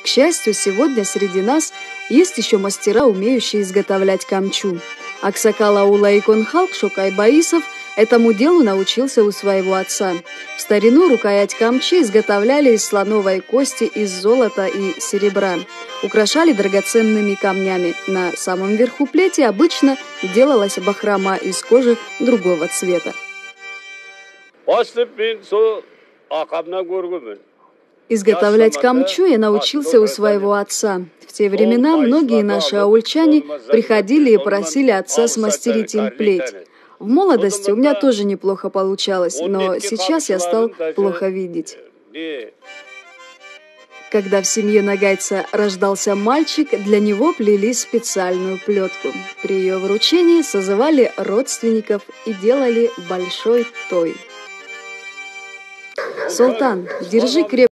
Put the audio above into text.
К счастью, сегодня среди нас есть еще мастера, умеющие изготовлять камчу. Аксакал аула Иконхалк Шокай Баисов этому делу научился у своего отца. В старину рукоять камчи изготовляли из слоновой кости, из золота и серебра. Украшали драгоценными камнями. На самом верху плети обычно делалась бахрома из кожи другого цвета. Изготовлять камчу я научился у своего отца. В те времена многие наши аульчане приходили и просили отца смастерить им плеть. В молодости у меня тоже неплохо получалось, но сейчас я стал плохо видеть. Когда в семье нагайца рождался мальчик, для него плели специальную плетку. При ее вручении созывали родственников и делали большой той. Султан, держи крепко.